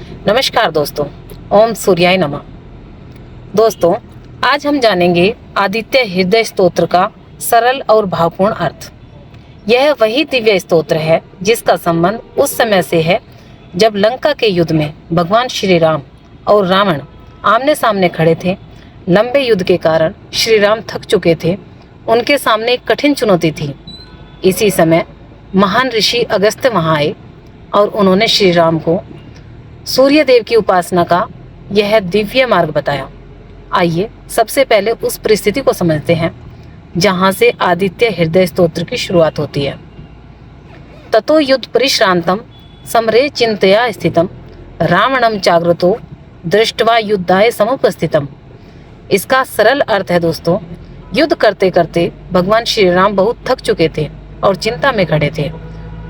नमस्कार दोस्तों, ओम सूर्याय नमः। दोस्तों, आज हम जानेंगे आदित्य हृदय स्तोत्र का सरल और भावपूर्ण अर्थ। यह वही दिव्य स्तोत्र है जिसका संबंध उस समय से है जब लंका के युद्ध में भगवान श्री राम और रावण आमने सामने खड़े थे। लंबे युद्ध के कारण श्री राम थक चुके थे। उनके सामने एक कठिन चुनौती थी। इसी समय महान ऋषि अगस्त्य वहां आए और उन्होंने श्री राम को सूर्य देव की उपासना का यह दिव्य मार्ग बताया। आइए सबसे पहले उस परिस्थिति को समझते हैं जहां से आदित्य हृदय स्तोत्र की शुरुआत होती है। ततो युद्ध परिश्रांतम समरे चिंतया स्थितम रावणम जागृतो दृष्टवा युद्धाय समुपस्थितम। इसका सरल अर्थ है दोस्तों, युद्ध करते करते भगवान श्री राम बहुत थक चुके थे और चिंता में खड़े थे।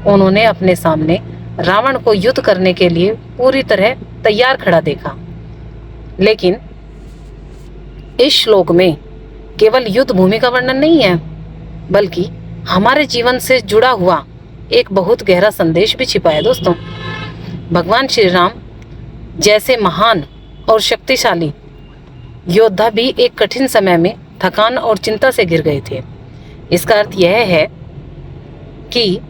उन्होंने अपने सामने रावण को युद्ध करने के लिए पूरी तरह तैयार खड़ा देखा। लेकिन इस श्लोक में केवल युद्ध भूमि का वर्णन नहीं है, बल्कि हमारे जीवन से जुड़ा हुआ एक बहुत गहरा संदेश भी छिपा है दोस्तों। भगवान श्री राम जैसे महान और शक्तिशाली योद्धा भी एक कठिन समय में थकान और चिंता से घिर गए थे। इसका अर्थ यह है कि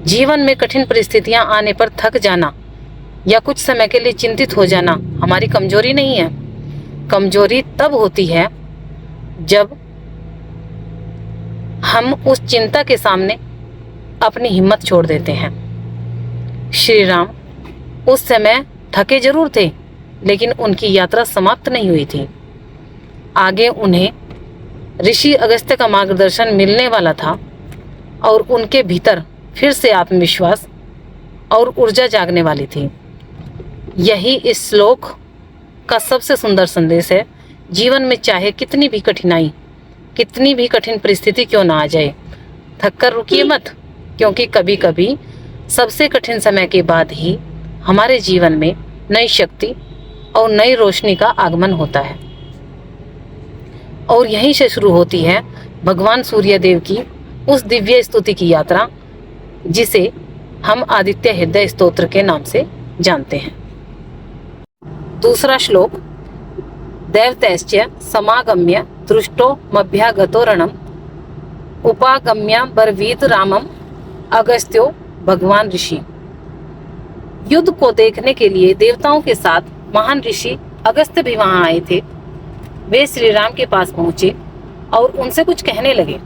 जीवन में कठिन परिस्थितियां आने पर थक जाना या कुछ समय के लिए चिंतित हो जाना हमारी कमजोरी नहीं है। कमजोरी तब होती है जब हम उस चिंता के सामने अपनी हिम्मत छोड़ देते हैं। श्री राम उस समय थके जरूर थे, लेकिन उनकी यात्रा समाप्त नहीं हुई थी। आगे उन्हें ऋषि अगस्त्य का मार्गदर्शन मिलने वाला था और उनके भीतर फिर से आत्मविश्वास और ऊर्जा जागने वाली थी। यही इस श्लोक का सबसे सुंदर संदेश है। जीवन में चाहे कितनी भी कठिनाई, कितनी भी कठिन परिस्थिति क्यों ना आ जाए, थक कर रुकिए मत, क्योंकि कभी कभी सबसे कठिन समय के बाद ही हमारे जीवन में नई शक्ति और नई रोशनी का आगमन होता है। और यहीं से शुरू होती है भगवान सूर्य देव की उस दिव्य स्तुति की यात्रा, जिसे हम आदित्य हृदय स्तोत्र के नाम से जानते हैं। दूसरा श्लोक, दैवतैश्च समागम्य दृष्टो मभ्यागतो रणम उपागम्य बरवीत रामम अगस्त्यो भगवान ऋषि। युद्ध को देखने के लिए देवताओं के साथ महान ऋषि अगस्त्य भी वहां आए थे। वे श्री राम के पास पहुंचे और उनसे कुछ कहने लगे।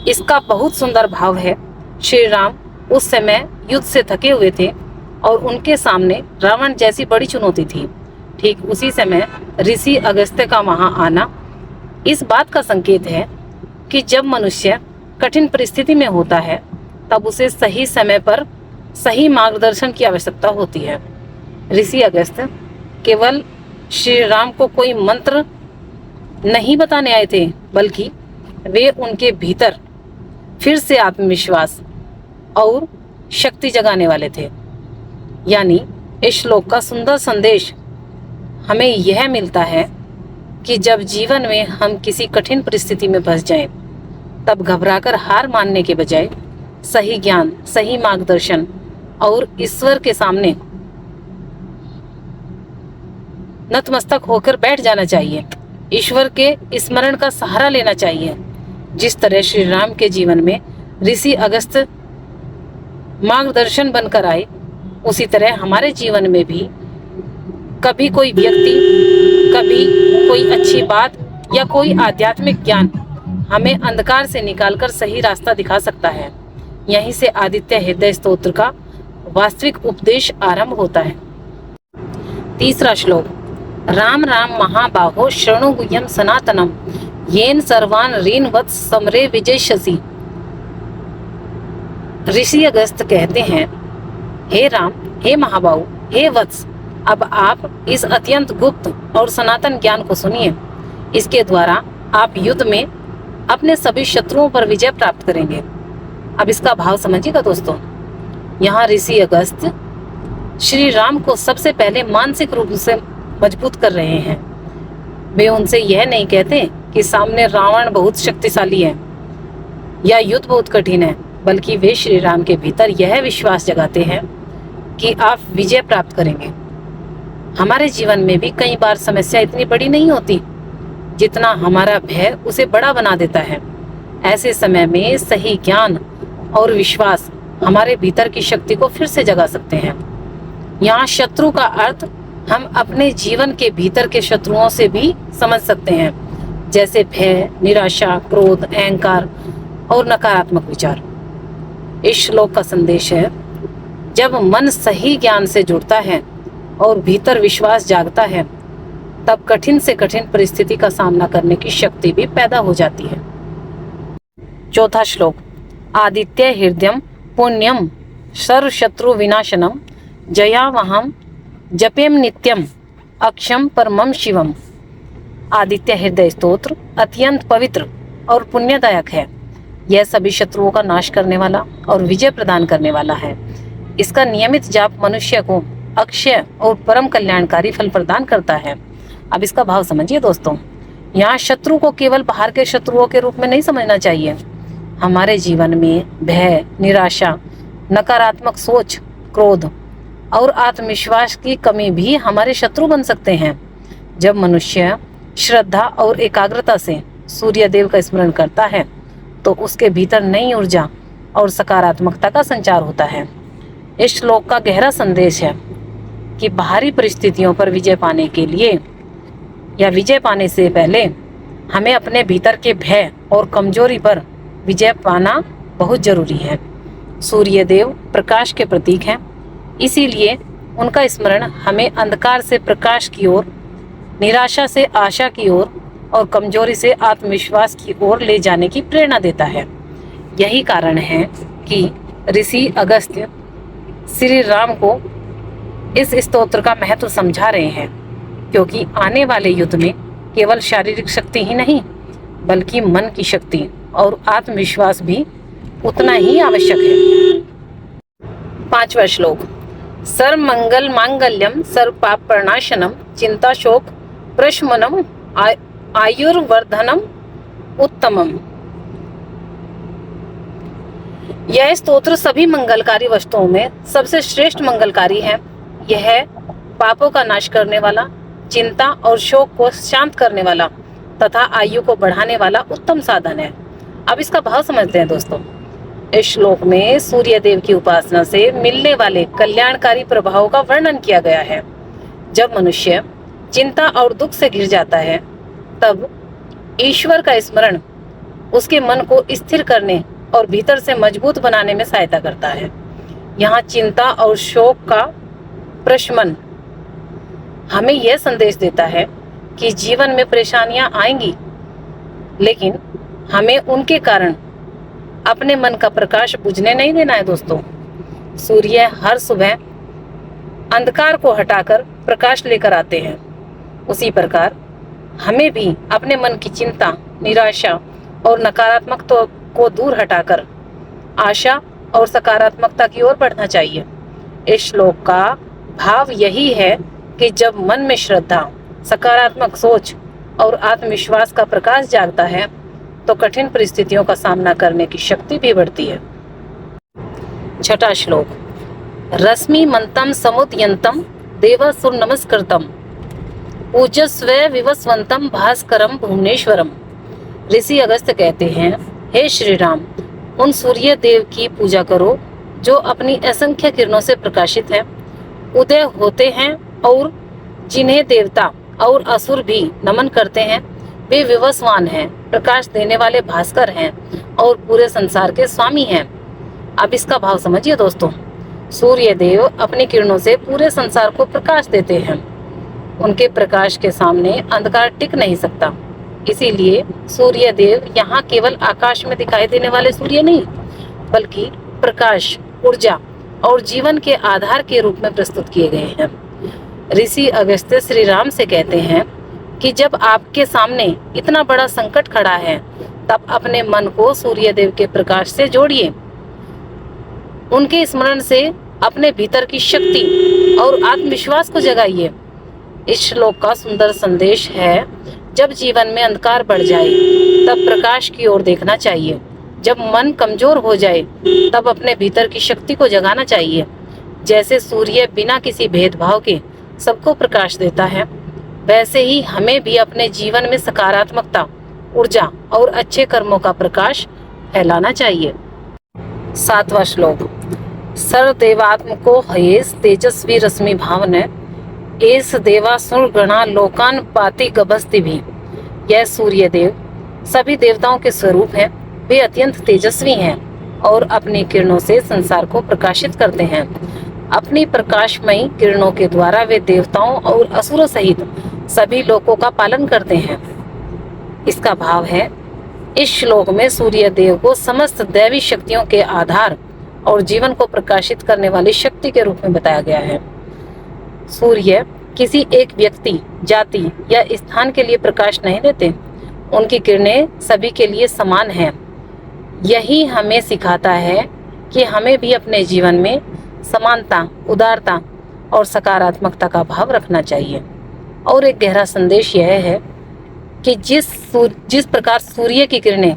इसका बहुत सुंदर भाव है। श्री राम उस समय युद्ध से थके हुए थे और उनके सामने रावण जैसी बड़ी चुनौती थी। ठीक उसी समय ऋषि अगस्त्य का वहां आना इस बात का संकेत है कि जब मनुष्य कठिन परिस्थिति में होता है तब उसे सही समय पर सही मार्गदर्शन की आवश्यकता होती है। ऋषि अगस्त्य केवल श्री राम को कोई मंत्र नहीं बताने आए थे, बल्कि वे उनके भीतर फिर से आत्मविश्वास और शक्ति जगाने वाले थे। यानी इस श्लोक का सुंदर संदेश हमें यह मिलता है कि जब जीवन में हम किसी कठिन परिस्थिति में फंस जाएं, तब घबराकर हार मानने के बजाय सही ज्ञान, सही मार्गदर्शन और ईश्वर के सामने नतमस्तक होकर बैठ जाना चाहिए। ईश्वर के स्मरण का सहारा लेना चाहिए। जिस तरह श्री राम के जीवन में ऋषि अगस्त्य मार्गदर्शन बनकर आए, उसी तरह हमारे जीवन में भी कभी कोई व्यक्ति, कभी कोई अच्छी बात या कोई आध्यात्मिक ज्ञान हमें अंधकार से निकालकर सही रास्ता दिखा सकता है। यहीं से आदित्य हृदय स्तोत्र का वास्तविक उपदेश आरंभ होता है। तीसरा श्लोक, राम राम महाबाहो शृणु गुह्यम सनातनम येन सर्वान ऋण वत्स समरे विजयशसी। ऋषि अगस्त्य कहते हैं, हे राम, हे महाबाहु, हे वत्स, अब आप इस अत्यंत गुप्त और सनातन ज्ञान को सुनिए। इसके द्वारा आप युद्ध में अपने सभी शत्रुओं पर विजय प्राप्त करेंगे। अब इसका भाव समझिएगा दोस्तों। यहाँ ऋषि अगस्त्य श्री राम को सबसे पहले मानसिक रूप से मजबूत कर रहे हैं। वे उनसे यह नहीं कहते कि सामने रावण बहुत शक्तिशाली है या युद्ध बहुत कठिन है, बल्कि वे श्री राम के भीतर यह विश्वास जगाते हैं कि आप विजय प्राप्त करेंगे। हमारे जीवन में भी कई बार समस्या इतनी बड़ी नहीं होती जितना हमारा भय उसे बड़ा बना देता है। ऐसे समय में सही ज्ञान और विश्वास हमारे भीतर की शक्ति को फिर से जगा सकते हैं। यहाँ शत्रु का अर्थ हम अपने जीवन के भीतर के शत्रुओं से भी समझ सकते हैं, जैसे भय, निराशा, क्रोध, अहंकार और नकारात्मक विचार। इस श्लोक का संदेश है, जब मन सही ज्ञान से जुड़ता है और भीतर विश्वास जागता है, तब कठिन से कठिन परिस्थिति का सामना करने की शक्ति भी पैदा हो जाती है। चौथा श्लोक, आदित्य हृदयम पुण्यम सर्व शत्रु विनाशनम जयावहम जपेम नित्यम अक्षम परमम शिवम। आदित्य हृदय स्तोत्र अत्यंत पवित्र और पुण्यदायक है। यह सभी शत्रुओं का नाश करने वाला और विजय प्रदान करने वाला है। इसका नियमित जाप मनुष्य को अक्षय और परम कल्याणकारी फल प्रदान करता है। अब इसका भाव समझिए दोस्तों। यहाँ शत्रु को केवल बाहर के शत्रुओं के रूप में नहीं समझना चाहिए। हमारे जीवन में भय, निराशा, नकारात्मक सोच, क्रोध और आत्मविश्वास की कमी भी हमारे शत्रु बन सकते हैं। जब मनुष्य श्रद्धा और एकाग्रता से सूर्य देव का स्मरण करता है तो उसके भीतर नई ऊर्जा और सकारात्मकता का संचार होता है। इस श्लोक का गहरा संदेश है कि बाहरी परिस्थितियों पर विजय पाने के लिए या विजय पाने से पहले हमें अपने भीतर के भय और कमजोरी पर विजय पाना बहुत जरूरी है। सूर्य देव प्रकाश के प्रतीक हैं, इसीलिए उनका स्मरण हमें अंधकार से प्रकाश की ओर, निराशा से आशा की ओर और कमजोरी से आत्मविश्वास की ओर ले जाने की प्रेरणा देता है। यही कारण है कि ऋषि अगस्त्य श्री राम को इस स्तोत्र का महत्व समझा रहे हैं, क्योंकि आने वाले युद्ध में केवल शारीरिक शक्ति ही नहीं बल्कि मन की शक्ति और आत्मविश्वास भी उतना ही आवश्यक है। पांचवा श्लोक, सर्व मंगल मांगल्यम सर्व पाप प्रणाशनम चिंता शोक प्रशमनम आयुर्वर्धनम उत्तमम। यह स्तोत्र सभी मंगलकारी वस्तुओं में सबसे श्रेष्ठ मंगलकारी है। यह पापों का नाश करने वाला, चिंता और शोक को शांत करने वाला तथा आयु को बढ़ाने वाला उत्तम साधन है। अब इसका भाव समझते हैं दोस्तों। इस श्लोक में सूर्य देव की उपासना से मिलने वाले कल्याणकारी प्रभावों का वर्णन किया गया है। जब मनुष्य चिंता और दुख से घिर जाता है, तब ईश्वर का स्मरण उसके मन को स्थिर करने और भीतर से मजबूत बनाने में सहायता करता है। यहाँ चिंता और शोक का प्रशमन हमें यह संदेश देता है कि जीवन में परेशानियां आएंगी, लेकिन हमें उनके कारण अपने मन का प्रकाश बुझने नहीं देना है दोस्तों। सूर्य हर सुबह अंधकार को हटाकर प्रकाश लेकर आते हैं। उसी प्रकार हमें भी अपने मन की चिंता, निराशा और नकारात्मकता को दूर हटाकर आशा और सकारात्मकता की ओर बढ़ना चाहिए। इस श्लोक का भाव यही है कि जब मन में श्रद्धा, सकारात्मक सोच और आत्मविश्वास का प्रकाश जागता है तो कठिन परिस्थितियों का सामना करने की शक्ति भी बढ़ती है। छठा श्लोक, रश्मि मंतम समुदयंतम देवासुर नमस्कृतम पूजस्व विवस्वंतम भास्करम भुवनेश्वरम। ऋषि अगस्त्य कहते हैं, हे श्री राम, उन सूर्य देव की पूजा करो जो अपनी असंख्य किरणों से प्रकाशित है, उदय होते हैं और जिन्हें देवता और असुर भी नमन करते हैं। वे विवस्वान हैं, प्रकाश देने वाले भास्कर हैं और पूरे संसार के स्वामी हैं। अब इसका भाव समझिए दोस्तों। सूर्य देव अपनी किरणों से पूरे संसार को प्रकाश देते हैं। उनके प्रकाश के सामने अंधकार टिक नहीं सकता। इसीलिए सूर्य देव यहाँ केवल आकाश में दिखाई देने वाले सूर्य नहीं, बल्कि प्रकाश, ऊर्जा और जीवन के आधार के रूप में प्रस्तुत किए गए हैं। ऋषि अगस्त्य श्री राम से कहते हैं कि जब आपके सामने इतना बड़ा संकट खड़ा है, तब अपने मन को सूर्य देव के प्रकाश से जोड़िए। उनके स्मरण से अपने भीतर की शक्ति और आत्मविश्वास को जगाइए। इस श्लोक का सुंदर संदेश है, जब जीवन में अंधकार बढ़ जाए तब प्रकाश की ओर देखना चाहिए। जब मन कमजोर हो जाए तब अपने भीतर की शक्ति को जगाना चाहिए। जैसे सूर्य बिना किसी भेदभाव के सबको प्रकाश देता है, वैसे ही हमें भी अपने जीवन में सकारात्मकता, ऊर्जा और अच्छे कर्मों का प्रकाश फैलाना चाहिए। 7वां श्लोक। सर्वदेवात्मको हयेस तेजस्वी रश्मि भावन एस देवासुर गणा लोकान पाति गभस्ति भी। यह सूर्य देव सभी देवताओं के स्वरूप हैं। वे अत्यंत तेजस्वी हैं और अपनी किरणों से संसार को प्रकाशित करते हैं। अपनी प्रकाशमयी किरणों के द्वारा वे देवताओं और असुरों सहित सभी लोकों का पालन करते हैं। इसका भाव है, इस श्लोक में सूर्य देव को समस्त दैवी शक्तियों के आधार और जीवन को प्रकाशित करने वाली शक्ति के रूप में बताया गया है। सूर्य किसी एक व्यक्ति, जाति या स्थान के लिए प्रकाश नहीं देते। उनकी किरणें सभी के लिए समान हैं। यही हमें सिखाता है कि हमें भी अपने जीवन में समानता, उदारता और सकारात्मकता का भाव रखना चाहिए। और एक गहरा संदेश यह है कि जिस प्रकार सूर्य की किरणें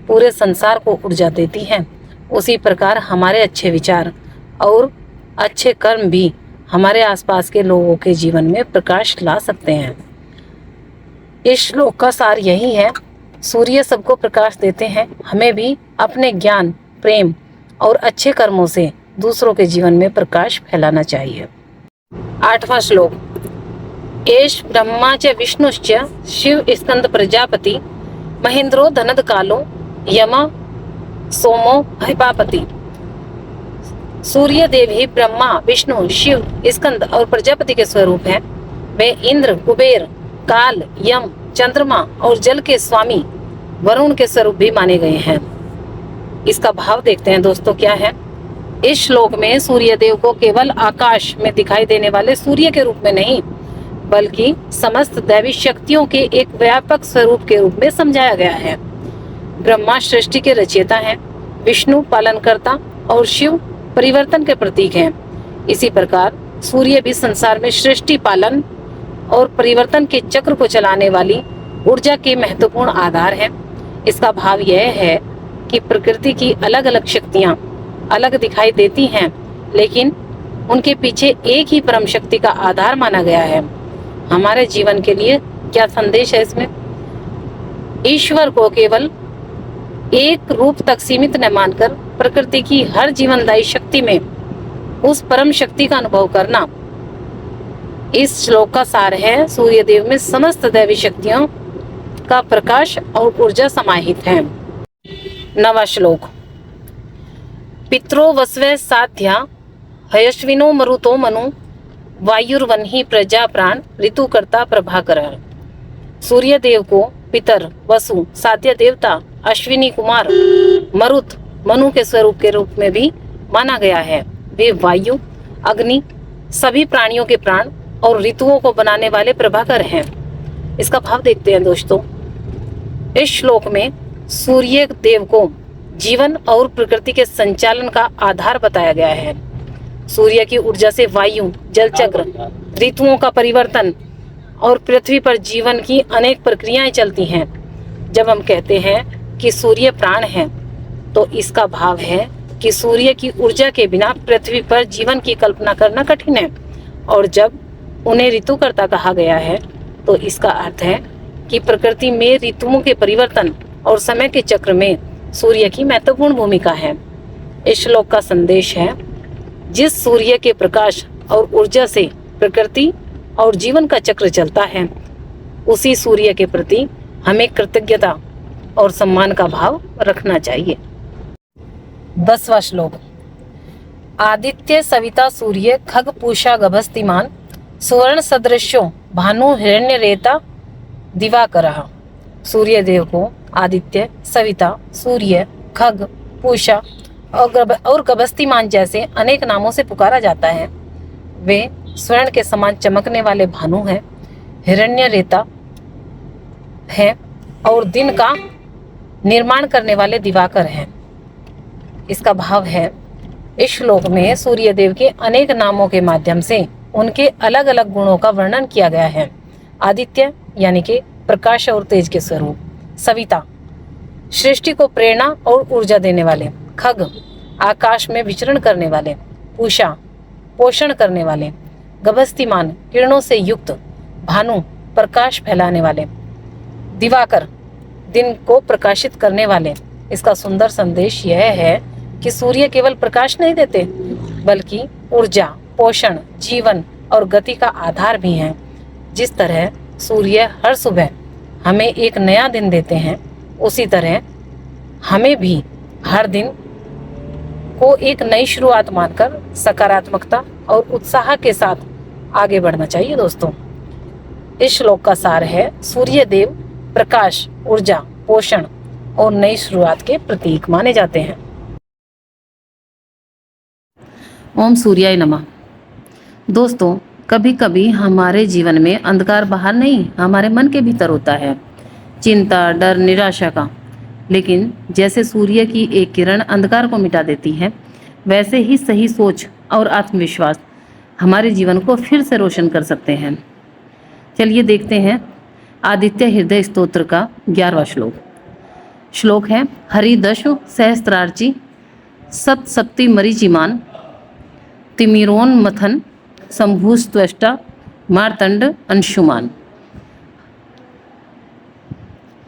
पूरे संसार को ऊर्जा देती हैं, उसी प्रकार हमारे अच्छे विचार और अच्छे कर्म भी हमारे आसपास के लोगों के जीवन में प्रकाश ला सकते हैं। इस श्लोक का सार यही है, सूर्य सबको प्रकाश देते हैं। हमें भी अपने ज्ञान, प्रेम और अच्छे कर्मों से दूसरों के जीवन में प्रकाश फैलाना चाहिए। 8वां श्लोक। एष ब्रह्मा च विष्णुश्च शिव स्कंद प्रजापति महेंद्रो धनद कालो यम सोमो हिपापति। सूर्य देव ही ब्रह्मा, विष्णु, शिव, स्कंद और प्रजापति के स्वरूप हैं। वे इंद्र, कुबेर, काल, यम, चंद्रमा और जल के स्वामी वरुण के स्वरूप भी माने गए हैं। इसका भाव देखते हैं दोस्तों, क्या है। इस श्लोक में सूर्य देव को केवल आकाश में दिखाई देने वाले सूर्य के रूप में नहीं, बल्कि समस्त दैवी शक्तियों के एक व्यापक स्वरूप के रूप में समझाया गया है। ब्रह्मा सृष्टि के रचयिता हैं, विष्णु पालनकर्ता और शिव परिवर्तन के प्रतीक हैं। इसी प्रकार सूर्य भी संसार में सृष्टि, पालन और परिवर्तन के चक्र को चलाने वाली ऊर्जा के महत्वपूर्ण आधार है। इसका भाव यह है कि प्रकृति की अलग अलग शक्तियां अलग दिखाई देती हैं, लेकिन उनके पीछे एक ही परम शक्ति का आधार माना गया है। हमारे जीवन के लिए क्या संदेश है इसमें? ईश्वर को केवल एक रूप तक सीमित न मानकर प्रकृति की हर जीवनदायी शक्ति में उस परम शक्ति का अनुभव करना, इस श्लोक का सार है। सूर्य देव में समस्त दैवी शक्तियों का प्रकाश और ऊर्जा समाहित है। 9वां श्लोक। पित्रो वस्वे साध्या हयश्विनो मरुतो मनु वायुर्वन्ही प्रजा प्राण ऋतुकर्ता प्रभाकर। सूर्य देव को पितर, वसु, साध्य देवता, अश्विनी कुमार, मरुत, मनु के स्वरूप के रूप में भी माना गया है। वे वायु, अग्नि, सभी प्राणियों के प्राण और ऋतुओं को बनाने वाले प्रभाकर हैं। इसका भाव देखते हैं दोस्तों। इस श्लोक में सूर्य देव को जीवन और प्रकृति के संचालन का आधार बताया गया है। सूर्य की ऊर्जा से वायु, जल चक्र, ऋतुओं का परिवर्तन और पृथ्वी पर जीवन की अनेक प्रक्रियाएं चलती हैं। जब हम कहते हैं कि सूर्य प्राण है, तो इसका भाव है कि सूर्य की ऊर्जा के बिना पृथ्वी पर जीवन की कल्पना करना कठिन है। और जब उन्हें ऋतुकर्ता कहा गया है, तो इसका अर्थ है कि प्रकृति में ऋतुओं के परिवर्तन और समय के चक्र में सूर्य की महत्वपूर्ण भूमिका है। इस श्लोक का संदेश है, जिस सूर्य के प्रकाश और ऊर्जा से प्रकृति और जीवन का चक्र चलता है, उसी सूर्य के प्रति हमें कृतज्ञता और सम्मान का भाव रखना चाहिए। 10वां श्लोक। आदित्य सविता सूर्य खग पूषा गभस्तिमान सुवर्ण सदृश्यो भानु हिरण्य रेता दिवाकरः। सूर्य देव को आदित्य, सविता, सूर्य, खग, पूषा और गभस्तिमान जैसे अनेक नामों से पुकारा जाता है। वे स्वर्ण के समान चमकने वाले भानु हैं, हिरण्य रेता हैं और दिन का निर्माण करने वाले दिवाकर हैं। इसका भाव है, इस श्लोक में सूर्य देव के अनेक नामों के माध्यम से उनके अलग अलग गुणों का वर्णन किया गया है। आदित्य यानी कि प्रकाश और तेज के स्वरूप, सविता सृष्टि को प्रेरणा और ऊर्जा देने वाले, खग आकाश में विचरण करने वाले, पूषा पोषण करने वाले, गभस्तिमान किरणों से युक्त, भानु प्रकाश फैलाने वाले, दिवाकर दिन को प्रकाशित करने वाले। इसका सुंदर संदेश यह है कि सूर्य केवल प्रकाश नहीं देते, बल्कि ऊर्जा, पोषण, जीवन और गति का आधार भी हैं। जिस तरह सूर्य हर सुबह हमें एक नया दिन देते हैं, उसी तरह हमें भी हर दिन को एक नई शुरुआत मानकर सकारात्मकता और उत्साह के साथ आगे बढ़ना चाहिए। दोस्तों, इस श्लोक का सार है सूर्य देव प्रकाश, ऊर्जा, पोषण और नई शुरुआत के प्रतीक माने जाते हैं। ओम सूर्याय नमः। दोस्तों, कभी कभी हमारे जीवन में अंधकार बाहर नहीं, हमारे मन के भीतर होता है, चिंता, डर, निराशा का। लेकिन जैसे सूर्य की एक किरण अंधकार को मिटा देती है, वैसे ही सही सोच और आत्मविश्वास हमारे जीवन को फिर से रोशन कर सकते हैं। चलिए देखते हैं आदित्य हृदय स्तोत्र का 11वां श्लोक। श्लोक है हरिदश सहस्त्रार्ची सप्तसप्ति मरीचिमान तिमिरोन्मथन शंभुस्त्वष्टा मार्तंड अंशुमान।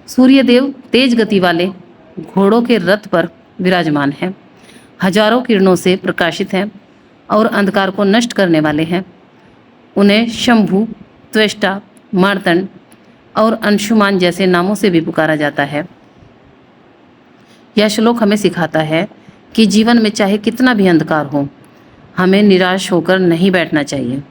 सूर्यदेव तेज गति वाले घोड़ों के रथ पर विराजमान हैं, हजारों किरणों से प्रकाशित हैं और अंधकार को नष्ट करने वाले हैं। उन्हें शंभु, त्वष्टा, मार्तंड और अंशुमान जैसे नामों से भी पुकारा जाता है। यह श्लोक हमें सिखाता है कि जीवन में चाहे कितना भी अंधकार हो, हमें निराश होकर नहीं बैठना चाहिए।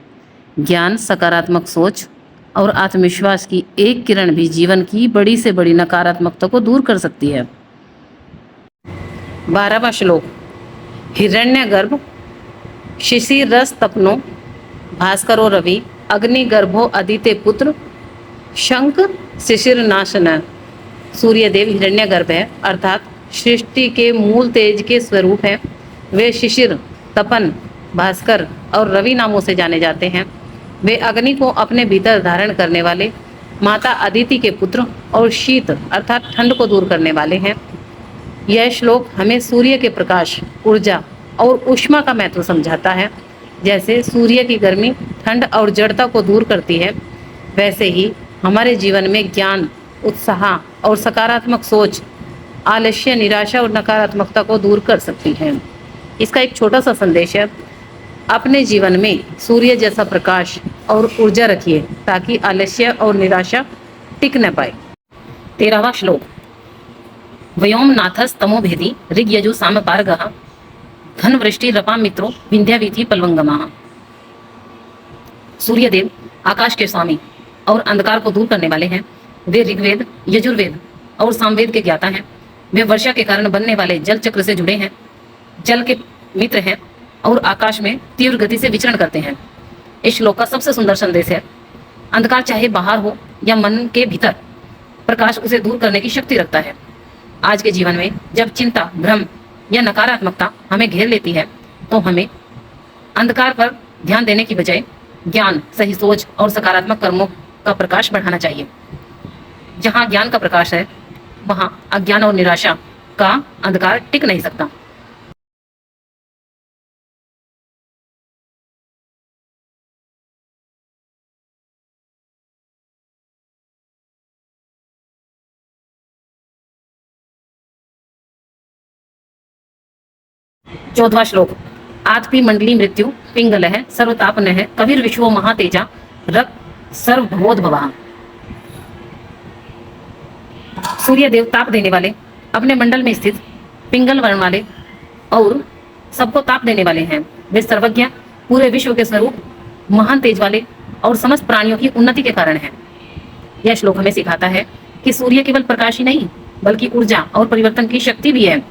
ज्ञान, सकारात्मक सोच और आत्मविश्वास की एक किरण भी जीवन की बड़ी से बड़ी नकारात्मकता को दूर कर सकती है। 12वां श्लोक हिरण्यगर्भ शिशिरस तपनो भास्करो रवि अग्निगर्भो अदिते पुत्र शंख शिशिर नाशन। सूर्यदेव हिरण्यगर्भ है, अर्थात सृष्टि के मूल तेज के स्वरूप है। वे शिशिर, तपन, भास्कर और रवि नामों से जाने जाते हैं। वे अग्नि को अपने भीतर धारण करने वाले, माता अदिति के पुत्र और शीत अर्थात ठंड को दूर करने वाले हैं। यह श्लोक हमें सूर्य के प्रकाश, ऊर्जा और ऊष्मा का महत्व समझाता है। जैसे सूर्य की गर्मी ठंड और जड़ता को दूर करती है, वैसे ही हमारे जीवन में ज्ञान, उत्साह और सकारात्मक सोच आलस्य, निराशा और नकारात्मकता को दूर कर सकती है। इसका एक छोटा सा संदेश है, अपने जीवन में सूर्य जैसा प्रकाश और ऊर्जा रखिए ताकि आलस्य और निराशा टिक न पाए। 13वां श्लोक व्योमनाथस तमोभेदी ऋग यजु साम पारगः घन वृष्टि रपा मित्रो विंध्यावीथि पलवंगमः। सूर्यदेव आकाश के स्वामी और अंधकार को दूर करने वाले हैं। वे ऋग्वेद, यजुर्वेद और सामवेद के ज्ञाता हैं। वे वर्षा के कारण बनने वाले जल चक्र से जुड़े हैं, जल के मित्र हैं और आकाश में तीव्र गति से विचरण करते हैं। इस श्लोक का सबसे सुंदर संदेश है, अंधकार चाहे बाहर हो या मन के भीतर, प्रकाश उसे दूर करने की शक्ति रखता है। आज के जीवन में जब चिंता, भ्रम या नकारात्मकता हमें घेर लेती है, तो हमें अंधकार पर ध्यान देने की बजाय ज्ञान, सही सोच और सकारात्मक कर्मों का प्रकाश बढ़ाना चाहिए। जहाँ ज्ञान का प्रकाश है, वहाँ अज्ञान और निराशा का अंधकार टिक नहीं सकता। चौदवा श्लोक आत्पी मंडली मृत्यु पिंगल है सर्वतापन है कविर विश्व महातेजा रक सर्वभवोद्भवा। सूर्य देव ताप देने वाले, अपने मंडल में स्थित पिंगल वर्ण वाले और सबको ताप देने वाले हैं। वे सर्वज्ञ, पूरे विश्व के स्वरूप, महान तेज वाले और समस्त प्राणियों की उन्नति के कारण हैं। यह श्लोक हमें सिखाता है कि सूर्य केवल प्रकाश ही नहीं, बल्कि ऊर्जा और परिवर्तन की शक्ति भी है।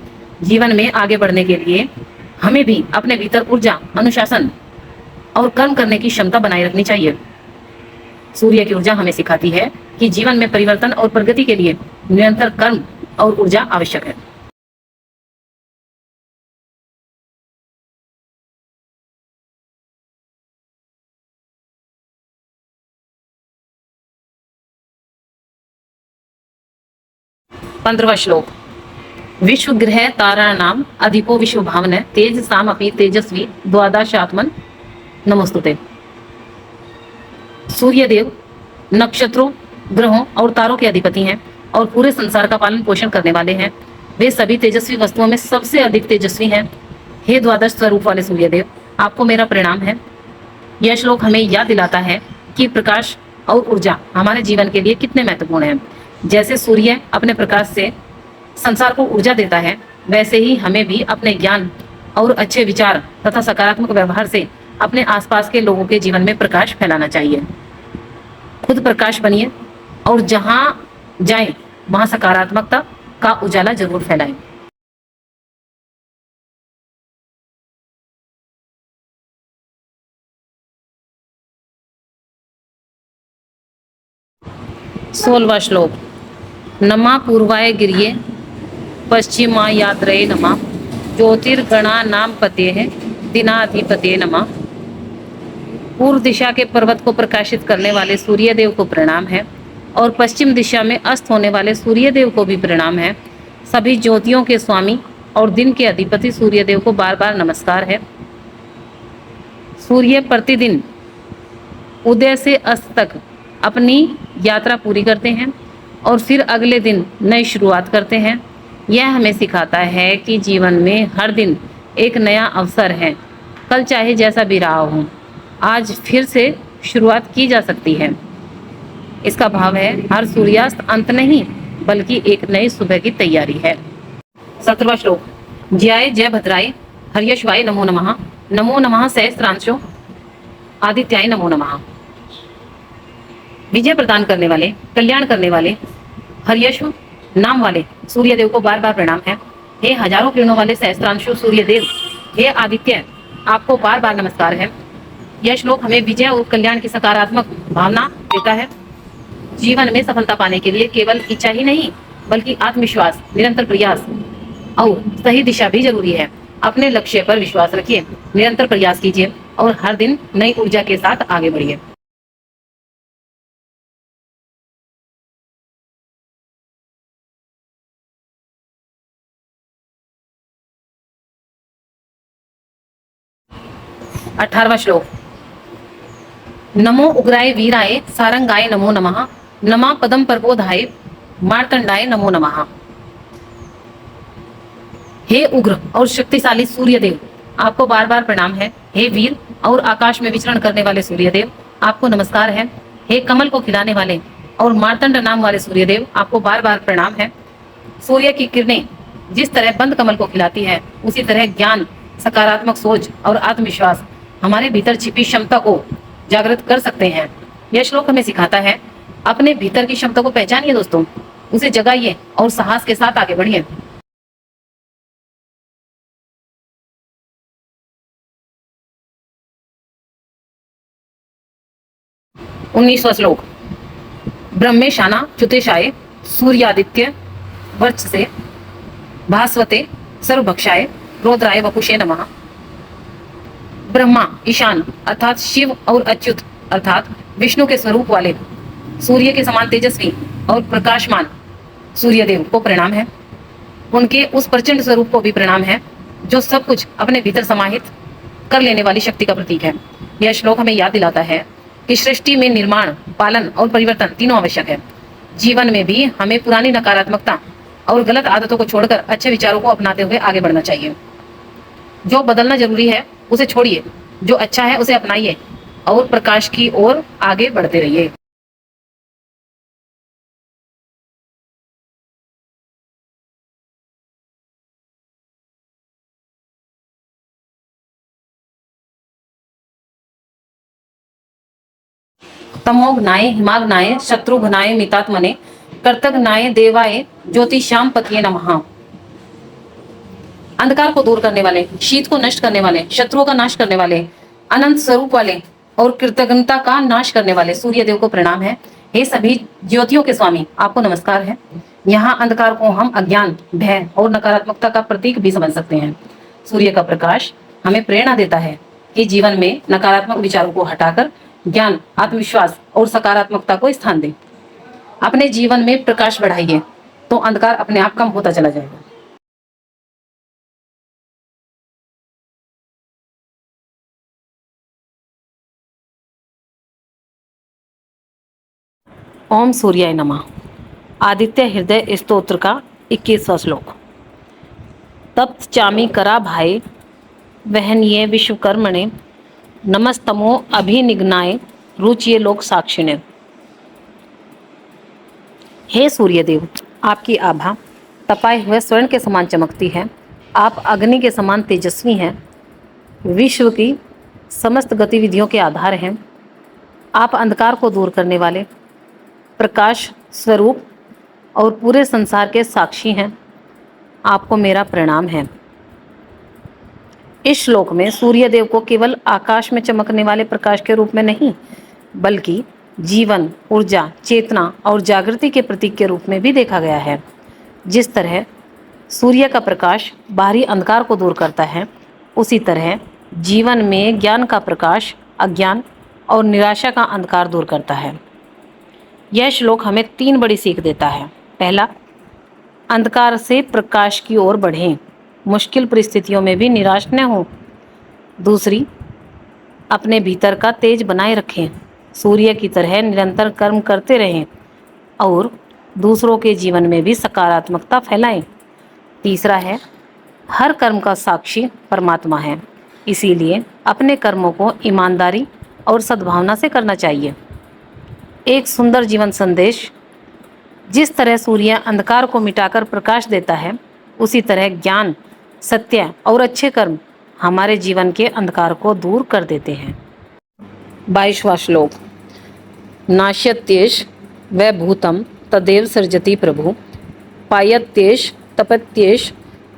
जीवन में आगे बढ़ने के लिए हमें भी अपने भीतर ऊर्जा, अनुशासन और कर्म करने की क्षमता बनाए रखनी चाहिए। सूर्य की ऊर्जा हमें सिखाती है कि जीवन में परिवर्तन और प्रगति के लिए निरंतर कर्म और ऊर्जा आवश्यक है। पंद्रहवां श्लोक विश्व गृह तारा नाम अधिको विश्व भावन तेज साम अपि तेजस्वी द्वादशात्मन नमोस्तुते। सूर्य देव नक्षत्रों, ग्रहों और तारों के अधिपति हैं और पूरे संसार का पालन पोषण करने वाले हैं। वे सभी तेजस्वी वस्तुओं में सबसे अधिक तेजस्वी हैं। हे द्वादश स्वरूप वाले सूर्य देव, आपको मेरा प्रणाम है। यह श्लोक हमें याद दिलाता है कि प्रकाश और ऊर्जा हमारे जीवन के लिए कितने महत्वपूर्ण हैं। जैसे सूर्य अपने प्रकाश से संसार को ऊर्जा देता है, वैसे ही हमें भी अपने ज्ञान और अच्छे विचार तथा सकारात्मक व्यवहार से अपने आसपास के लोगों के जीवन में प्रकाश फैलाना चाहिए। खुद प्रकाश बनिए और जहां जाएं वहां सकारात्मकता का उजाला जरूर फैलाएं। सोलवा श्लोक। नमा पूर्वाय गिरिये पश्चिमायाद्रये नमः ज्योतिर्गणा नाम पते है दिनाधिपते नमः। पूर्व दिशा के पर्वत को प्रकाशित करने वाले सूर्य देव को प्रणाम है और पश्चिम दिशा में अस्त होने वाले सूर्य देव को भी प्रणाम है। सभी ज्योतियों के स्वामी और दिन के अधिपति सूर्य देव को बार बार नमस्कार है। सूर्य प्रतिदिन उदय से अस्त तक अपनी यात्रा पूरी करते हैं और फिर अगले दिन नई शुरुआत करते हैं। यह हमें सिखाता है कि जीवन में हर दिन एक नया अवसर है। कल चाहे जैसा भी रहा हो, आज फिर से शुरुआत की जा सकती है। इसका भाव है हर सूर्यास्त अंत नहीं बल्कि एक नई सुबह की तैयारी है। 17वां श्लोक। जय जय भद्राय हर्यश्वाय नमो नमः नमो नमः सहस्त्रांशो आदित्याय नमो नमः। विजय प्रदान करने वाले, कल्याण करने वाले हर्यश्व नाम वाले सूर्य देव को बार बार प्रणाम है। हे हजारों किरणों वाले सहस्त्रांशु सूर्य देव, हे आदित्य, आपको बार बार नमस्कार है। यह श्लोक हमें विजय और कल्याण की सकारात्मक भावना देता है। जीवन में सफलता पाने के लिए केवल इच्छा ही नहीं बल्कि आत्मविश्वास, निरंतर प्रयास और सही दिशा भी जरूरी है। अपने लक्ष्य पर विश्वास रखिए, निरंतर प्रयास कीजिए और हर दिन नई ऊर्जा के साथ आगे बढ़िए। अठारहवां श्लोक। नमो उग्राय वीराय सारंगाय नमो नमः नमा पदम प्रबोधाय मार्तंडाय नमो नमः। हे उग्र और शक्तिशाली सूर्य देव, आपको बार बार प्रणाम है। हे वीर और आकाश में विचरण करने वाले सूर्य देव, आपको नमस्कार है। हे कमल को खिलाने वाले और मार्तंड नाम वाले सूर्य देव, आपको बार बार प्रणाम है। सूर्य की किरणें जिस तरह बंद कमल को खिलाती है, उसी तरह ज्ञान, सकारात्मक सोच और आत्मविश्वास हमारे भीतर छिपी क्षमता को जागृत कर सकते हैं। यह श्लोक हमें सिखाता है अपने भीतर की क्षमता को पहचानिए दोस्तों, उसे जगाइए और साहस के साथ आगे बढ़िए। 19वां श्लोक। ब्रह्मेशाना च्युतेशाय सूर्यादित्य वर्चसे भास्वते सर्वभक्षाय रुद्राय वपुषे नमः। ब्रह्मा, ईशान अर्थात शिव और अच्युत अर्थात विष्णु के स्वरूप वाले सूर्य के समान तेजस्वी और प्रकाशमान सूर्य देव को प्रणाम है। उनके उस प्रचंड स्वरूप को भी प्रणाम है जो सब कुछ अपने भीतर समाहित कर लेने वाली शक्ति का प्रतीक है। यह श्लोक हमें याद दिलाता है कि सृष्टि में निर्माण, पालन और परिवर्तन तीनों आवश्यक है। जीवन में भी हमें पुरानी नकारात्मकता और गलत आदतों को छोड़कर अच्छे विचारों को अपनाते हुए आगे बढ़ना चाहिए। जो बदलना जरूरी है उसे छोड़िए, जो अच्छा है उसे अपनाइए और प्रकाश की ओर आगे बढ़ते रहिए। तमोघ्नाय हिमाग्नाय शत्रुघ्नाय मितात्मने कर्तघ्नाय देवाय ज्योतिषाम पतिये नमः। अंधकार को दूर करने वाले, शीत को नष्ट करने वाले, शत्रुओं का नाश करने वाले, अनंत स्वरूप वाले और कृतज्ञता का नाश करने वाले सूर्य देव को प्रणाम है। हे सभी ज्योतियों के स्वामी, आपको नमस्कार है। यहाँ अंधकार को हम अज्ञान, भय और नकारात्मकता का प्रतीक भी समझ सकते हैं। सूर्य का प्रकाश हमें प्रेरणा देता है कि जीवन में नकारात्मक विचारों को हटाकर ज्ञान, आत्मविश्वास और सकारात्मकता को स्थान दें। अपने जीवन में प्रकाश बढ़ाइए तो अंधकार अपने आप कम होता चला जाएगा। ओम सूर्याय नमः। आदित्य हृदय स्तोत्र का 21वां श्लोक। तप्त चामी करा भाई वहनीय विश्वकर्मणे नमस्तमो अभिनिग्नाय रुचिये लोक साक्षिणे। हे सूर्यदेव, आपकी आभा तपाए हुए स्वर्ण के समान चमकती है। आप अग्नि के समान तेजस्वी हैं, विश्व की समस्त गतिविधियों के आधार हैं। आप अंधकार को दूर करने वाले प्रकाश स्वरूप और पूरे संसार के साक्षी हैं। आपको मेरा प्रणाम है। इस श्लोक में सूर्यदेव को केवल आकाश में चमकने वाले प्रकाश के रूप में नहीं, बल्कि जीवन, ऊर्जा, चेतना और जागृति के प्रतीक के रूप में भी देखा गया है। जिस तरह सूर्य का प्रकाश बाहरी अंधकार को दूर करता है, उसी तरह जीवन में ज्ञान का प्रकाश अज्ञान और निराशा का अंधकार दूर करता है। यह श्लोक हमें 3 बड़ी सीख देता है। पहला, अंधकार से प्रकाश की ओर बढ़ें, मुश्किल परिस्थितियों में भी निराश न हों। दूसरी, अपने भीतर का तेज बनाए रखें, सूर्य की तरह निरंतर कर्म करते रहें और दूसरों के जीवन में भी सकारात्मकता फैलाएं। तीसरा है, हर कर्म का साक्षी परमात्मा है, इसीलिए अपने कर्मों को ईमानदारी और सद्भावना से करना चाहिए। एक सुंदर जीवन संदेश। जिस तरह सूर्य अंधकार को मिटाकर प्रकाश देता है, उसी तरह ज्ञान, सत्य और अच्छे कर्म हमारे जीवन के अंधकार को दूर कर देते हैं। 22वां श्लोक। नाश्यत्येष वै भूतम तदेव सृजति प्रभु पायत्येष तपत्येष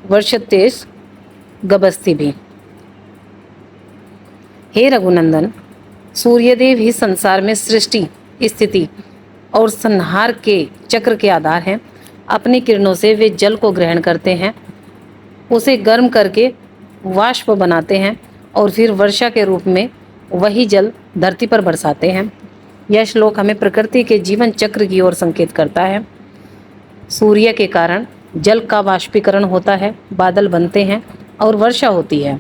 वर्षत्येष गभस्तिभिः। हे रघुनंदन, सूर्यदेव ही संसार में सृष्टि, स्थिति और संहार के चक्र के आधार हैं। अपनी किरणों से वे जल को ग्रहण करते हैं, उसे गर्म करके वाष्प बनाते हैं और फिर वर्षा के रूप में वही जल धरती पर बरसाते हैं। यह श्लोक हमें प्रकृति के जीवन चक्र की ओर संकेत करता है। सूर्य के कारण जल का वाष्पीकरण होता है, बादल बनते हैं और वर्षा होती है।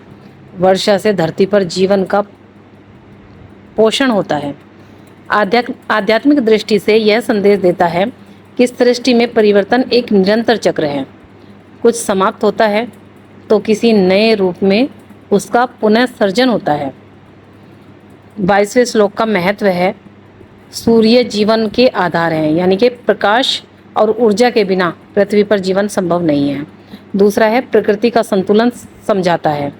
वर्षा से धरती पर जीवन का पोषण होता है। आध्यात्मिक दृष्टि से यह संदेश देता है कि सृष्टि में परिवर्तन एक निरंतर चक्र है। कुछ समाप्त होता है तो किसी नए रूप में उसका पुनः सर्जन होता है। 22वें श्लोक का महत्व है, सूर्य जीवन के आधार हैं, यानी कि प्रकाश और ऊर्जा के बिना पृथ्वी पर जीवन संभव नहीं है। दूसरा है, प्रकृति का संतुलन समझाता है।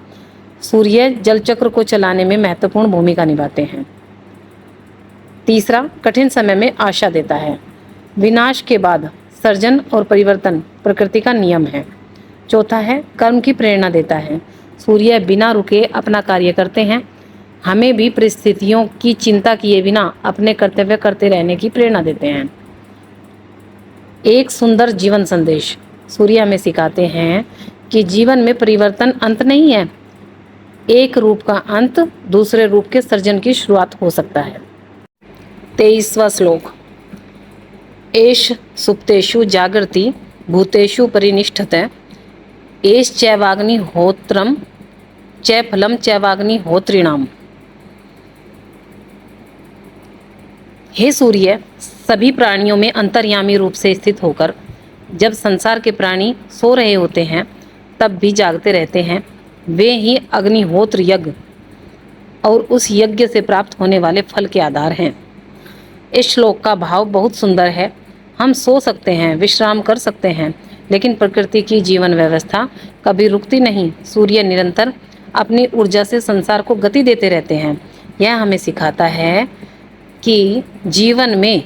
सूर्य जल चक्र को चलाने में महत्वपूर्ण भूमिका निभाते हैं। तीसरा, कठिन समय में आशा देता है। विनाश के बाद सर्जन और परिवर्तन प्रकृति का नियम है। चौथा है, कर्म की प्रेरणा देता है। सूर्य बिना रुके अपना कार्य करते हैं। हमें भी परिस्थितियों की चिंता किए बिना अपने कर्तव्य करते रहने की प्रेरणा देते हैं। एक सुंदर जीवन संदेश। सूर्य हमें सिखाते हैं कि जीवन में परिवर्तन अंत नहीं है, एक रूप का अंत दूसरे रूप के सर्जन की शुरुआत हो सकता है। 23वां श्लोक। एष सुप्तेषु जागृति भूतेषु परिनिष्ठते एष चैवाग्निहोत्रम च फलम चैवाग्निहोत्रिणाम। हे सूर्य, सभी प्राणियों में अंतर्यामी रूप से स्थित होकर जब संसार के प्राणी सो रहे होते हैं तब भी जागते रहते हैं। वे ही अग्निहोत्र यज्ञ और उस यज्ञ से प्राप्त होने वाले फल के आधार हैं। इस श्लोक का भाव बहुत सुंदर है। हम सो सकते हैं, विश्राम कर सकते हैं, लेकिन प्रकृति की जीवन व्यवस्था कभी रुकती नहीं। सूर्य निरंतर अपनी ऊर्जा से संसार को गति देते रहते हैं। यह हमें सिखाता है कि जीवन में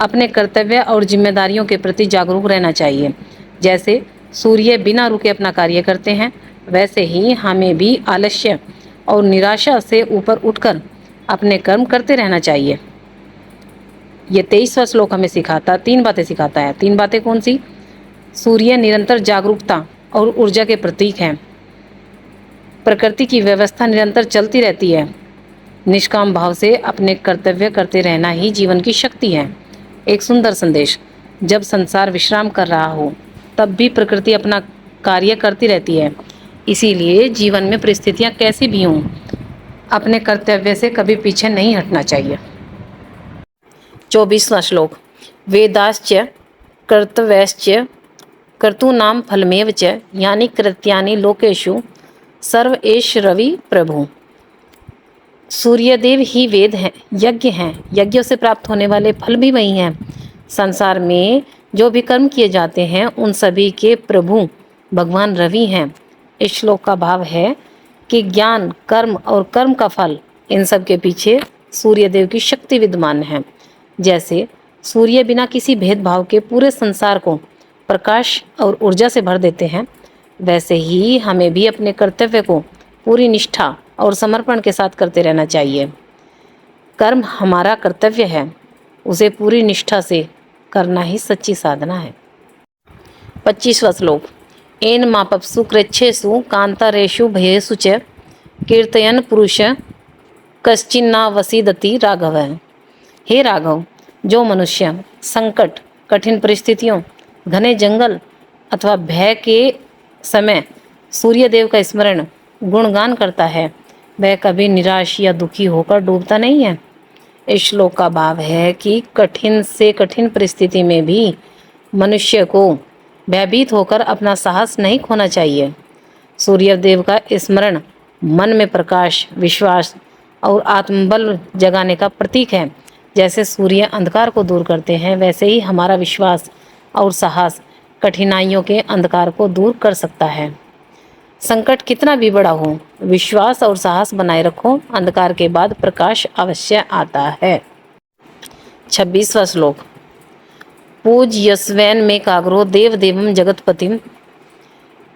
अपने कर्तव्य और जिम्मेदारियों के प्रति जागरूक रहना चाहिए। जैसे सूर्य बिना रुके अपना कार्य करते हैं, वैसे ही हमें भी आलस्य और निराशा से ऊपर उठकर अपने कर्म करते रहना चाहिए। ये 23वां श्लोक हमें सिखाता 3 बातें सिखाता है। 3 बातें कौन सी? सूर्य निरंतर जागरूकता और ऊर्जा के प्रतीक हैं। प्रकृति की व्यवस्था निरंतर चलती रहती है। निष्काम भाव से अपने कर्तव्य करते रहना ही जीवन की शक्ति है। एक सुंदर संदेश। जब संसार विश्राम कर रहा हो तब भी प्रकृति अपना कार्य करती रहती है। इसीलिए जीवन में परिस्थितियां कैसी भी हों, अपने कर्तव्य से कभी पीछे नहीं हटना चाहिए। 24वां श्लोक। वेदाश्च कर्तव्यश्च कर्तॄणां फलमेव च यानि कृत्यानि लोकेषु सर्व एष रवि प्रभु। सूर्यदेव ही वेद हैं, यज्ञ हैं, यज्ञों से प्राप्त होने वाले फल भी वही हैं। संसार में जो भी कर्म किए जाते हैं उन सभी के प्रभु भगवान रवि हैं। इस श्लोक का भाव है कि ज्ञान, कर्म और कर्म का फल, इन सब के पीछे सूर्यदेव की शक्ति विद्यमान है। जैसे सूर्य बिना किसी भेदभाव के पूरे संसार को प्रकाश और ऊर्जा से भर देते हैं, वैसे ही हमें भी अपने कर्तव्य को पूरी निष्ठा और समर्पण के साथ करते रहना चाहिए। कर्म हमारा कर्तव्य है, उसे पूरी निष्ठा से करना ही सच्ची साधना है। 25वां श्लोक। एन मापप्सु कृच्छ्रेषु कांतारेषु भयेषु च कीर्तयन् पुरुष कश्चिन्ना वसीदति राघव। हे राघव, जो मनुष्य संकट, कठिन परिस्थितियों, घने जंगल अथवा भय के समय सूर्यदेव का स्मरण, गुणगान करता है, वह कभी निराश या दुखी होकर डूबता नहीं है। इस श्लोक का भाव है कि कठिन से कठिन परिस्थिति में भी मनुष्य को भयभीत होकर अपना साहस नहीं खोना चाहिए। सूर्यदेव का स्मरण मन में प्रकाश, विश्वास और आत्मबल जगाने का प्रतीक है। जैसे सूर्य अंधकार को दूर करते हैं, वैसे ही हमारा विश्वास और साहस कठिनाइयों के अंधकार को दूर कर सकता है। संकट कितना भी बड़ा हो, विश्वास और साहस बनाए रखो, अंधकार के बाद प्रकाश अवश्य आता है। 26वां श्लोक। पूज्यस्वैन में काग्रो देव देवम जगतपतिम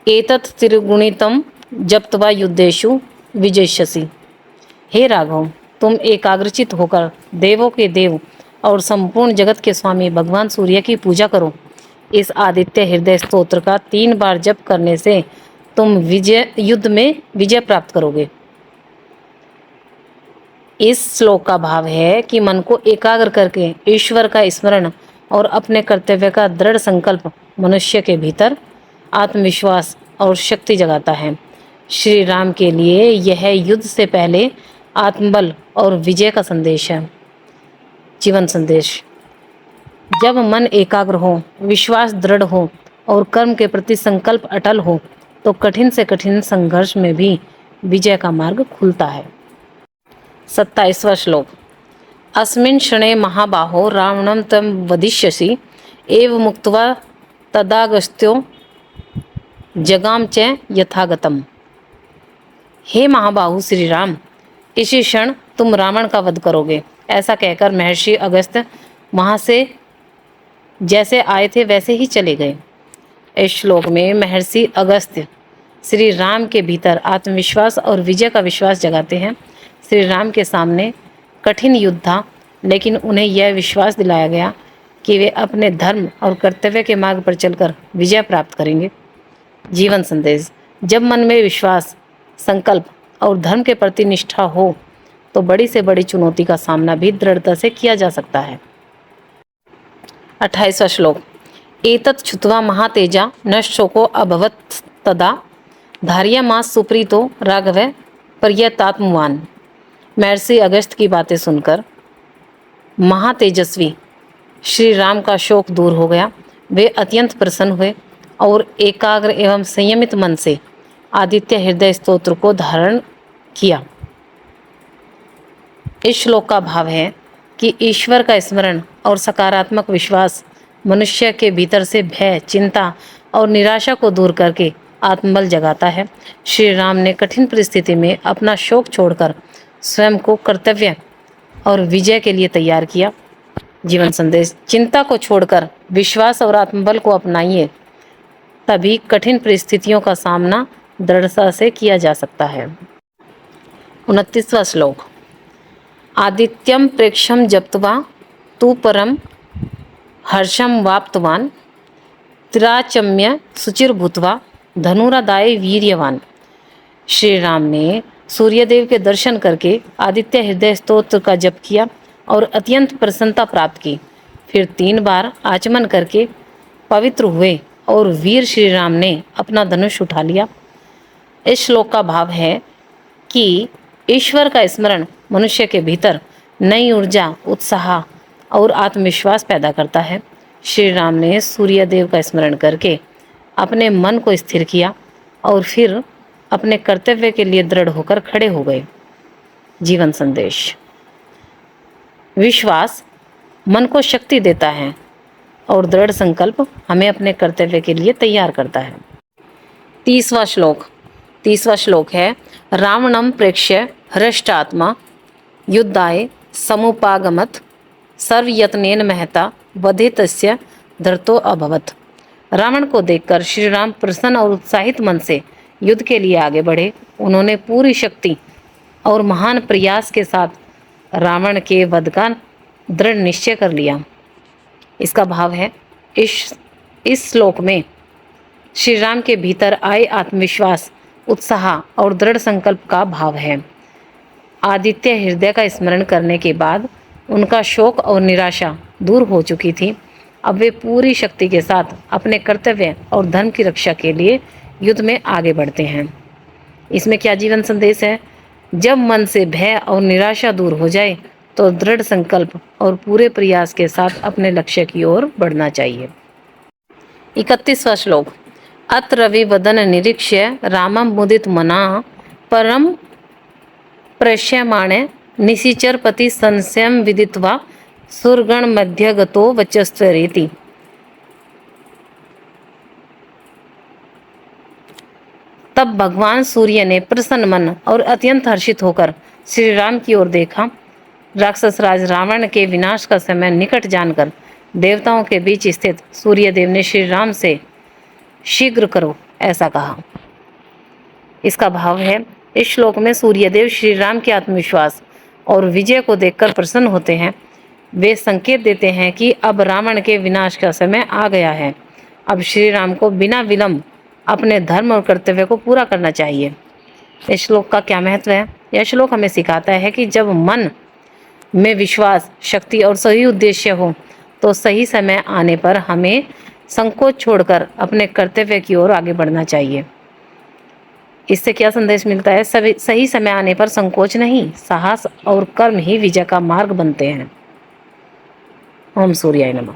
एतत् त्रिगुणितम जप्त्वा युद्धेषु विजयस्यसि। हे राघव, तुम एकाग्रचित होकर देवों के देव और संपूर्ण जगत के स्वामी भगवान सूर्य की पूजा करो। इस आदित्य हृदय स्तोत्र का 3 बार जप करने से तुम युद्ध में विजय प्राप्त करोगे। इस श्लोक का भाव है कि मन को एकाग्र करके ईश्वर का स्मरण और अपने कर्तव्य का दृढ़ संकल्प मनुष्य के भीतर आत्मविश्वास और शक्ति जगाता है। श्री राम के लिए यह युद्ध से पहले आत्मबल और विजय का संदेश है, जीवन संदेश। जब मन एकाग्र हो, विश्वास दृढ़ हो और कर्म के प्रति संकल्प अटल हो, तो कठिन से कठिन संघर्ष में भी विजय का मार्ग खुलता है। 27वां श्लोक। अस्मिन् क्षणे महाबाहो रावणं तं वदिष्यसि एव मुक्त्वा तदागस्त्यो जगाम च यथागतम। हे महाबाहु श्री राम, इसी क्षण तुम रावण का वध करोगे। ऐसा कहकर महर्षि अगस्त्य वहाँ से जैसे आए थे वैसे ही चले गए। इस श्लोक में महर्षि अगस्त्य श्री राम के भीतर आत्मविश्वास और विजय का विश्वास जगाते हैं। श्री राम के सामने कठिन युद्ध था, लेकिन उन्हें यह विश्वास दिलाया गया कि वे अपने धर्म और कर्तव्य के मार्ग पर चलकर विजय प्राप्त करेंगे। जीवन संदेश। जब मन में विश्वास, संकल्प और धर्म के प्रति निष्ठा हो, तो बड़ी से बड़ी चुनौती का सामना भी दृढ़ता से किया जा सकता है। 28वां श्लोक। एतत् छुत्वा महातेजा न शोको अभवत् तदा धार्यमास सुप्रीतो राघव पर्यतात्मवान। महर्षि अगस्त की बातें सुनकर महातेजस्वी श्री राम का शोक दूर हो गया। वे अत्यंत प्रसन्न हुए और एकाग्र एवं संयमित मन से आदित्य हृदय स्तोत्र को धारण किया। इस श्लोक का भाव है कि ईश्वर का स्मरण और सकारात्मक विश्वास मनुष्य के भीतर से भय, चिंता और निराशा को दूर करके आत्मबल जगाता है। श्री राम ने कठिन परिस्थिति में अपना शोक छोड़कर स्वयं को कर्तव्य और विजय के लिए तैयार किया। जीवन संदेश। चिंता को छोड़कर विश्वास और आत्मबल को अपनाइए, तभी कठिन परिस्थितियों का सामना दृढ़ता से किया जा सकता है। 29वां श्लोक। आदित्यम प्रेक्षम जप्त्वा तु परम हर्षम वाप्तवान त्रिराचम्य सुचिरभूत्वा धनुरादाय वीर्यवान। श्री राम ने सूर्यदेव के दर्शन करके आदित्य हृदय स्तोत्र का जप किया और अत्यंत प्रसन्नता प्राप्त की। फिर 3 बार आचमन करके पवित्र हुए और वीर श्री राम ने अपना धनुष उठा लिया। इस श्लोक का भाव है कि ईश्वर का स्मरण मनुष्य के भीतर नई ऊर्जा, उत्साह और आत्मविश्वास पैदा करता है। श्री राम ने सूर्यदेव का स्मरण करके अपने मन को स्थिर किया और फिर अपने कर्तव्य के लिए दृढ़ होकर खड़े हो गए। जीवन संदेश। विश्वास मन को शक्ति देता है और दृढ़ संकल्प हमें अपने कर्तव्य के लिए तैयार करता है। 30वां श्लोक है, रावणम प्रेक्ष्य हृष्टात्मा युद्धाय समुपागमत सर्वयत्नेन महता वधितस्य धर्तो अभवत। रावण को देखकर श्री राम प्रसन्न और उत्साहित मन से युद्ध के लिए आगे बढ़े। उन्होंने पूरी शक्ति और महान प्रयास के साथ रावण के वध का दृढ़ निश्चय कर लिया। इसका भाव है, इस श्लोक में श्री राम के भीतर आए आत्मविश्वास, उत्साह और दृढ़ संकल्प का भाव है। आदित्य हृदय का स्मरण करने के बाद उनका शोक और निराशा दूर हो चुकी थी। अब वे पूरी शक्ति के साथ अपने कर्तव्य और धर्म की रक्षा के लिए युद्ध में आगे बढ़ते हैं। इसमें क्या जीवन संदेश है? जब मन से भय और निराशा दूर हो जाए तो दृढ़ संकल्प और पूरे प्रयास के साथ अपने लक्ष्य की ओर बढ़ना चाहिए। 31वां श्लोक, अत रवि वदन निरीक्ष्य रामम मुदित मना परम प्रश्यमाणे निशिचरपति संशयम विदित्वा सुरगण मध्य गतो वचस्त्वरेति। तब भगवान सूर्य ने प्रसन्न मन और अत्यंत हर्षित होकर श्री राम की ओर देखा। राक्षस राज रावण के विनाश का समय निकट जानकर देवताओं के बीच स्थित सूर्यदेव ने श्री राम से शीघ्र करो ऐसा कहा। इसका भाव है, इस श्लोक में सूर्यदेव श्री राम के आत्मविश्वास और विजय को देखकर प्रसन्न होते हैं। वे संकेत देते हैं कि अब रावण के विनाश का समय आ गया है। अब श्री राम को बिना विलंब अपने धर्म और कर्तव्य को पूरा करना चाहिए। इस श्लोक का क्या महत्व है? यह श्लोक हमें सिखाता है कि जब मन में विश्वास, शक्ति और सही उद्देश्य हो तो सही समय आने पर हमें संकोच छोड़कर अपने कर्तव्य की ओर आगे बढ़ना चाहिए। इससे क्या संदेश मिलता है? सही समय आने पर संकोच नहीं, साहस और कर्म ही विजय का मार्ग बनते हैं। ओम सूर्याय नमः।